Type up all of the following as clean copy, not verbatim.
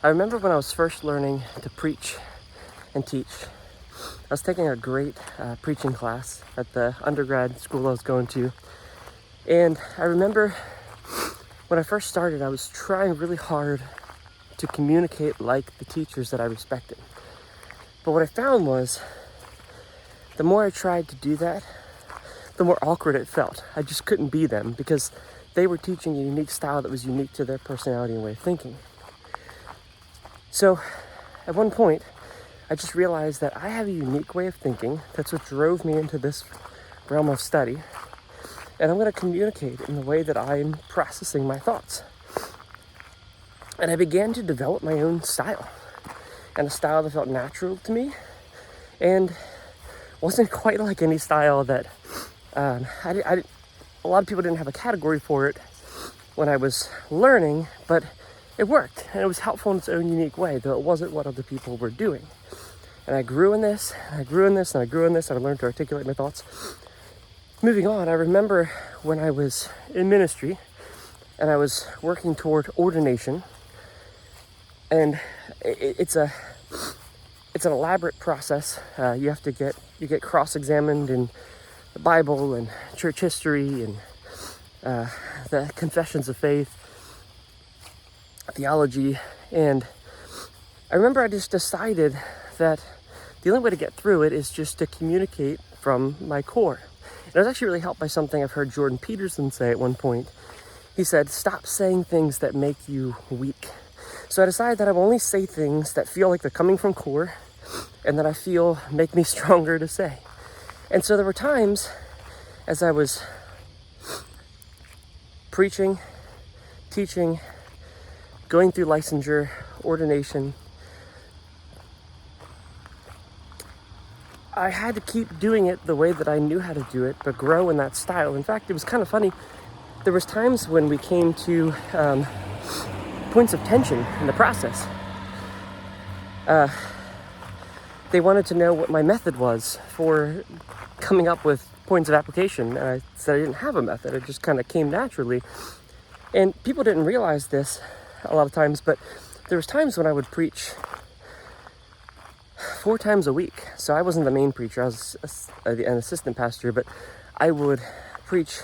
I remember when I was first learning to preach and teach, I was taking a great preaching class at the undergrad school I was going to. And I remember when I first started, I was trying really hard to communicate like the teachers that I respected. But what I found was, the more I tried to do that, the more awkward it felt. I just couldn't be them because they were teaching a unique style that was unique to their personality and way of thinking. So at one point, I just realized that I have a unique way of thinking. That's what drove me into this realm of study. And I'm going to communicate in the way that I'm processing my thoughts. And I began to develop my own style, and a style that felt natural to me and wasn't quite like any style that a lot of people didn't have a category for it when I was learning, but it worked, and it was helpful in its own unique way, though it wasn't what other people were doing. And I grew in this, and I grew in this, and I grew in this, and I learned to articulate my thoughts. Moving on, I remember when I was in ministry, and I was working toward ordination, and it's an elaborate process. You get cross-examined in the Bible and church history and the confessions of faith, theology, and I remember I just decided that the only way to get through it is just to communicate from my core. And I was actually really helped by something I've heard Jordan Peterson say at one point. He said, "Stop saying things that make you weak." So I decided that I will only say things that feel like they're coming from core and that I feel make me stronger to say. And so there were times as I was preaching, teaching, going through licensure, ordination, I had to keep doing it the way that I knew how to do it, but grow in that style. In fact, it was kind of funny. There was times when we came to points of tension in the process. They wanted to know what my method was for coming up with points of application. And I said I didn't have a method. It just kind of came naturally. And people didn't realize this a lot of times, but there was times when I would preach 4 times a week. So I wasn't the main preacher. I was an assistant pastor, but I would preach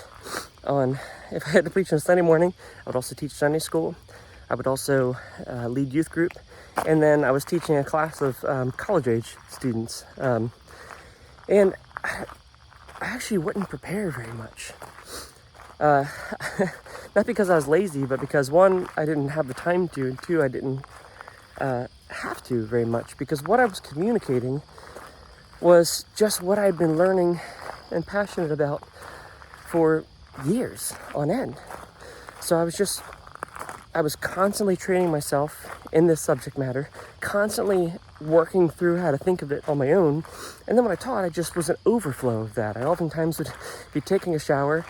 if I had to preach on Sunday morning, I would also teach Sunday school. I would also lead youth group. And then I was teaching a class of college-age students. And I actually wouldn't prepare very much. Not because I was lazy, but because 1, I didn't have the time to, and 2, I didn't have to very much, because what I was communicating was just what I'd been learning and passionate about for years on end. So I was constantly training myself in this subject matter, constantly working through how to think of it on my own. And then when I taught, I just was an overflow of that. I oftentimes would be taking a shower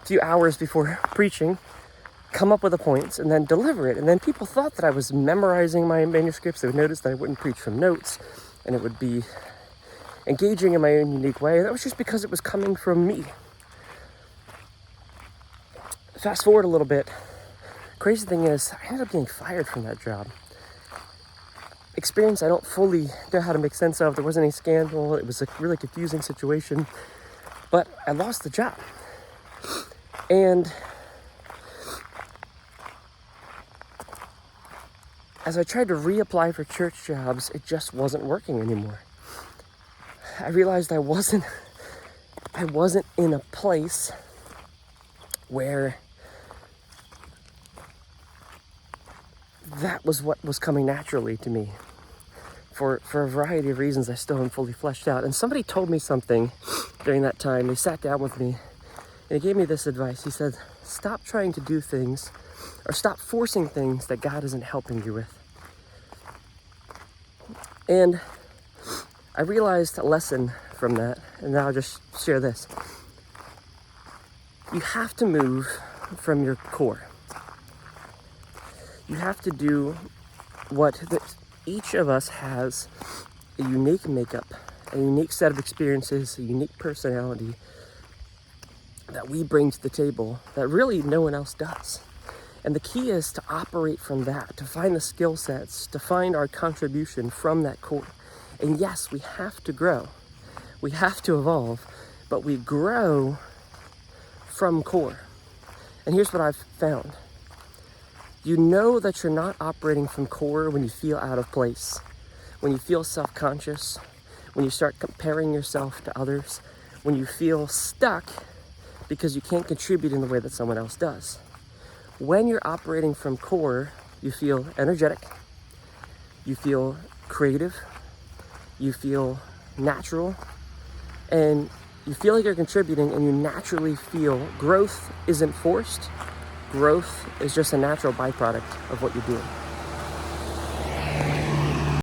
a few hours before preaching, come up with the points, and then deliver it. And then people thought that I was memorizing my manuscripts. They would notice that I wouldn't preach from notes, and it would be engaging in my own unique way. That was just because it was coming from me. Fast forward a little bit. Crazy thing is, I ended up getting fired from that job. Experience I don't fully know how to make sense of. There wasn't any scandal. It was a really confusing situation. But I lost the job. And as I tried to reapply for church jobs, it just wasn't working anymore. I realized I wasn't in a place where that was what was coming naturally to me. For a variety of reasons I still haven't fully fleshed out. And somebody told me something during that time. They sat down with me and he gave me this advice. He said, "Stop trying to do things, or stop forcing things that God isn't helping you with." And I realized a lesson from that, and now I'll just share this. You have to move from your core. You have to do each of us has a unique makeup, a unique set of experiences, a unique personality that we bring to the table that really no one else does. And the key is to operate from that, to find the skill sets, to find our contribution from that core. And yes, we have to grow. We have to evolve, but we grow from core. And here's what I've found. You know that you're not operating from core when you feel out of place, when you feel self-conscious, when you start comparing yourself to others, when you feel stuck because you can't contribute in the way that someone else does. When you're operating from core, you feel energetic, you feel creative, you feel natural, and you feel like you're contributing, and you naturally feel growth isn't forced. Growth is just a natural byproduct of what you're doing.